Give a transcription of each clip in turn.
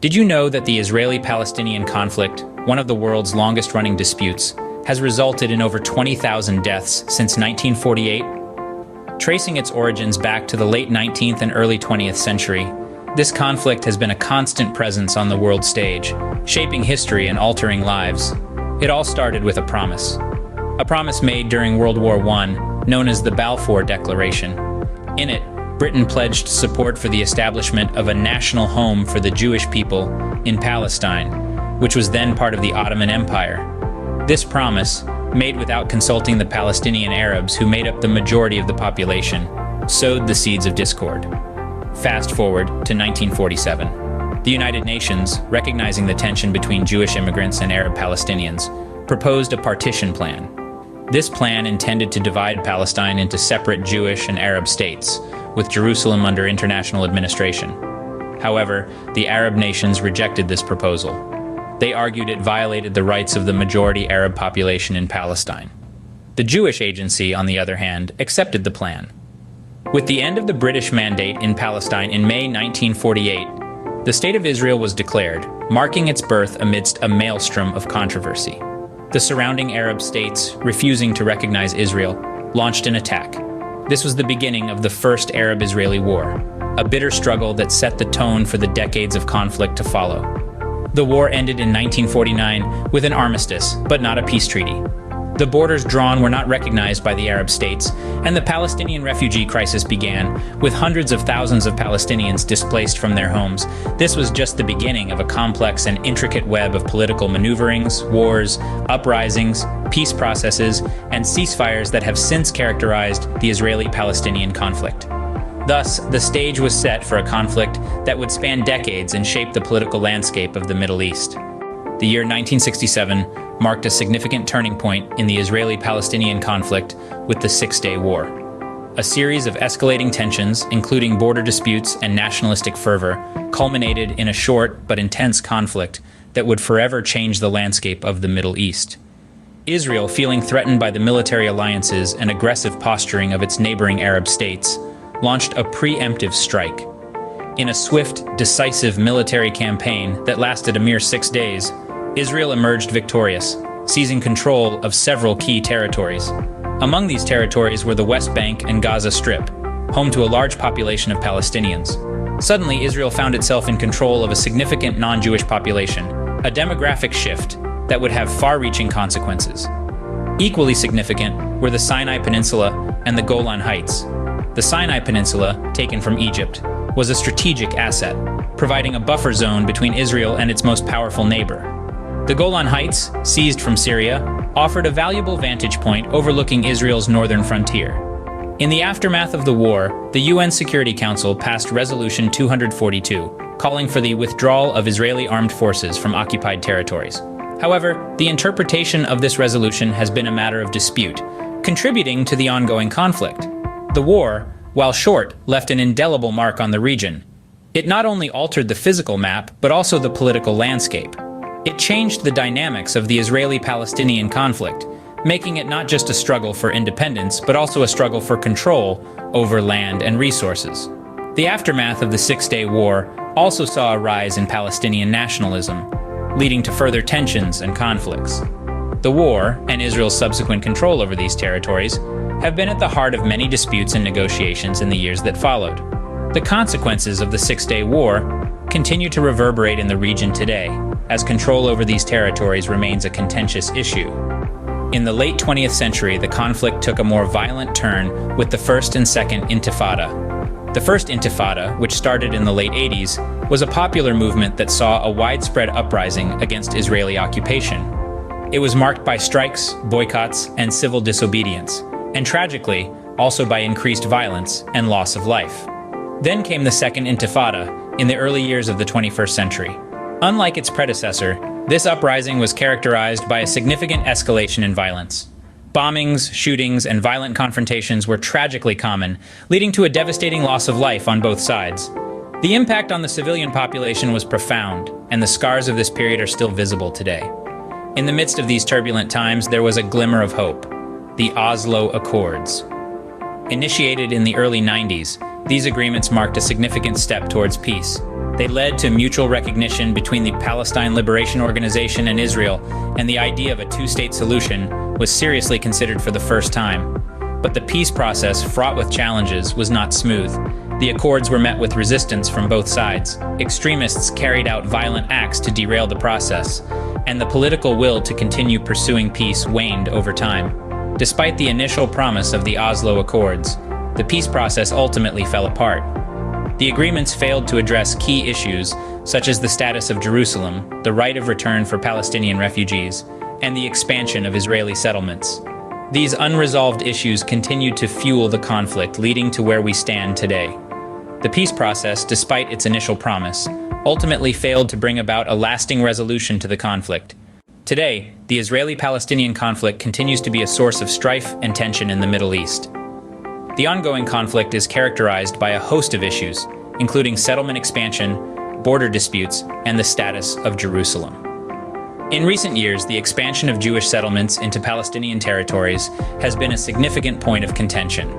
Did you know that the Israeli-Palestinian conflict, one of the world's longest-running disputes, has resulted in over 20,000 deaths since 1948? Tracing its origins back to the late 19th and early 20th century, this conflict has been a constant presence on the world stage, shaping history and altering lives. It all started with a promise. A promise made during World War I, known as the Balfour Declaration. In it, Britain pledged support for the establishment of a national home for the Jewish people in Palestine, which was then part of the Ottoman Empire. This promise, made without consulting the Palestinian Arabs who made up the majority of the population, sowed the seeds of discord. Fast forward to 1947. The United Nations, recognizing the tension between Jewish immigrants and Arab Palestinians, proposed a partition plan. This plan intended to divide Palestine into separate Jewish and Arab states, with Jerusalem under international administration. However, the Arab nations rejected this proposal. They argued it violated the rights of the majority Arab population in Palestine. The Jewish Agency, on the other hand, accepted the plan. With the end of the British mandate in Palestine in May 1948, the State of Israel was declared, marking its birth amidst a maelstrom of controversy. The surrounding Arab states, refusing to recognize Israel, launched an attack. This was the beginning of the First Arab-Israeli War, a bitter struggle that set the tone for the decades of conflict to follow. The war ended in 1949 with an armistice, but not a peace treaty. The borders drawn were not recognized by the Arab states, and the Palestinian refugee crisis began, with hundreds of thousands of Palestinians displaced from their homes. This was just the beginning of a complex and intricate web of political maneuverings, wars, uprisings, peace processes, and ceasefires that have since characterized the Israeli-Palestinian conflict. Thus, the stage was set for a conflict that would span decades and shape the political landscape of the Middle East. The year 1967 marked a significant turning point in the Israeli-Palestinian conflict with the Six-Day War. A series of escalating tensions, including border disputes and nationalistic fervor, culminated in a short but intense conflict that would forever change the landscape of the Middle East. Israel, feeling threatened by the military alliances and aggressive posturing of its neighboring Arab states, launched a preemptive strike. In a swift, decisive military campaign that lasted a mere 6 days, Israel emerged victorious, seizing control of several key territories. Among these territories were the West Bank and Gaza Strip, home to a large population of Palestinians. Suddenly, Israel found itself in control of a significant non-Jewish population, a demographic shift that would have far-reaching consequences. Equally significant were the Sinai Peninsula and the Golan Heights. The Sinai Peninsula, taken from Egypt, was a strategic asset, providing a buffer zone between Israel and its most powerful neighbor. The Golan Heights, seized from Syria, offered a valuable vantage point overlooking Israel's northern frontier. In the aftermath of the war, the UN Security Council passed Resolution 242, calling for the withdrawal of Israeli armed forces from occupied territories. However, the interpretation of this resolution has been a matter of dispute, contributing to the ongoing conflict. The war, while short, left an indelible mark on the region. It not only altered the physical map, but also the political landscape. It changed the dynamics of the Israeli-Palestinian conflict, making it not just a struggle for independence, but also a struggle for control over land and resources. The aftermath of the Six-Day War also saw a rise in Palestinian nationalism, leading to further tensions and conflicts. The war, and Israel's subsequent control over these territories, have been at the heart of many disputes and negotiations in the years that followed. The consequences of the Six-Day War continue to reverberate in the region today, as control over these territories remains a contentious issue. In the late 20th century, the conflict took a more violent turn with the First and Second Intifada. The First Intifada, which started in the late 80s, was a popular movement that saw a widespread uprising against Israeli occupation. It was marked by strikes, boycotts, and civil disobedience, and tragically, also by increased violence and loss of life. Then came the Second Intifada in the early years of the 21st century. Unlike its predecessor, this uprising was characterized by a significant escalation in violence. Bombings, shootings, and violent confrontations were tragically common, leading to a devastating loss of life on both sides. The impact on the civilian population was profound, and the scars of this period are still visible today. In the midst of these turbulent times, there was a glimmer of hope: the Oslo Accords. Initiated in the early 90s, these agreements marked a significant step towards peace. They led to mutual recognition between the Palestine Liberation Organization and Israel, and the idea of a two-state solution was seriously considered for the first time. But the peace process, fraught with challenges, was not smooth. The accords were met with resistance from both sides. Extremists carried out violent acts to derail the process, and the political will to continue pursuing peace waned over time. Despite the initial promise of the Oslo Accords, the peace process ultimately fell apart. The agreements failed to address key issues such as the status of Jerusalem, the right of return for Palestinian refugees, and the expansion of Israeli settlements. These unresolved issues continued to fuel the conflict, leading to where we stand today. The peace process, despite its initial promise, ultimately failed to bring about a lasting resolution to the conflict. Today, the Israeli-Palestinian conflict continues to be a source of strife and tension in the Middle East. The ongoing conflict is characterized by a host of issues, including settlement expansion, border disputes, and the status of Jerusalem. In recent years, the expansion of Jewish settlements into Palestinian territories has been a significant point of contention.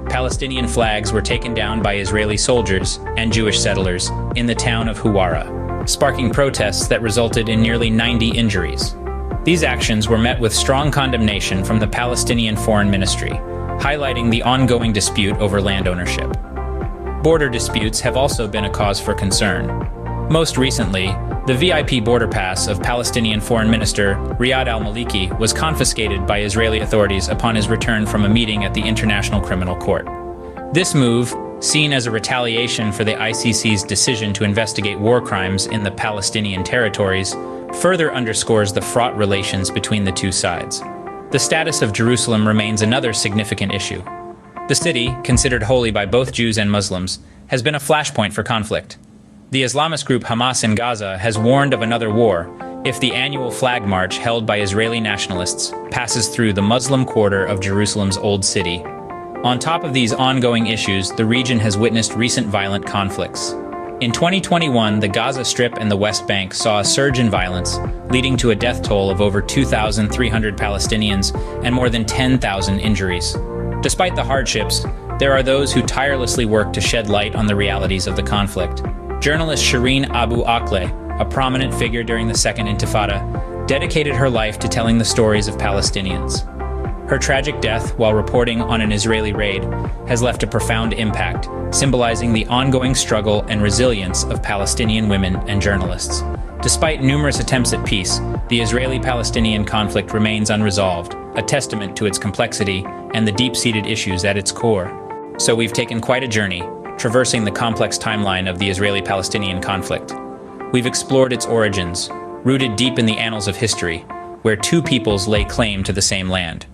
Palestinian flags were taken down by Israeli soldiers and Jewish settlers in the town of Huwara, sparking protests that resulted in nearly 90 injuries. These actions were met with strong condemnation from the Palestinian Foreign Ministry, highlighting the ongoing dispute over land ownership. Border disputes have also been a cause for concern. Most recently, the VIP border pass of Palestinian Foreign Minister Riyad al-Maliki was confiscated by Israeli authorities upon his return from a meeting at the International Criminal Court. This move, seen as a retaliation for the ICC's decision to investigate war crimes in the Palestinian territories, further underscores the fraught relations between the two sides. The status of Jerusalem remains another significant issue. The city, considered holy by both Jews and Muslims, has been a flashpoint for conflict. The Islamist group Hamas in Gaza has warned of another war if the annual flag march held by Israeli nationalists passes through the Muslim quarter of Jerusalem's Old City. On top of these ongoing issues, the region has witnessed recent violent conflicts. In 2021, the Gaza Strip and the West Bank saw a surge in violence, leading to a death toll of over 2,300 Palestinians and more than 10,000 injuries. Despite the hardships, there are those who tirelessly work to shed light on the realities of the conflict. Journalist Shireen Abu Akleh, a prominent figure during the Second Intifada, dedicated her life to telling the stories of Palestinians. Her tragic death while reporting on an Israeli raid has left a profound impact, symbolizing the ongoing struggle and resilience of Palestinian women and journalists. Despite numerous attempts at peace, the Israeli-Palestinian conflict remains unresolved, a testament to its complexity and the deep-seated issues at its core. So we've taken quite a journey, traversing the complex timeline of the Israeli-Palestinian conflict. We've explored its origins, rooted deep in the annals of history, where two peoples lay claim to the same land.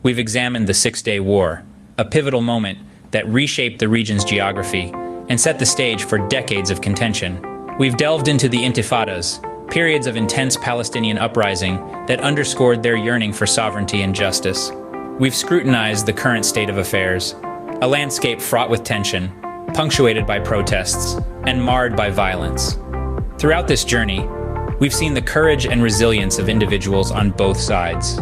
We've examined the Six-Day War, a pivotal moment that reshaped the region's geography and set the stage for decades of contention. We've delved into the Intifadas, periods of intense Palestinian uprising that underscored their yearning for sovereignty and justice. We've scrutinized the current state of affairs, a landscape fraught with tension, punctuated by protests, and marred by violence. Throughout this journey, we've seen the courage and resilience of individuals on both sides.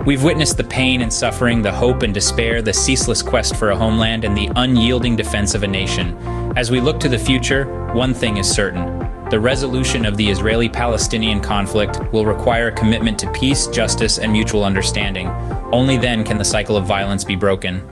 We've witnessed the pain and suffering, the hope and despair, the ceaseless quest for a homeland, and the unyielding defense of a nation. As we look to the future, one thing is certain. The resolution of the Israeli-Palestinian conflict will require a commitment to peace, justice, and mutual understanding. Only then can the cycle of violence be broken.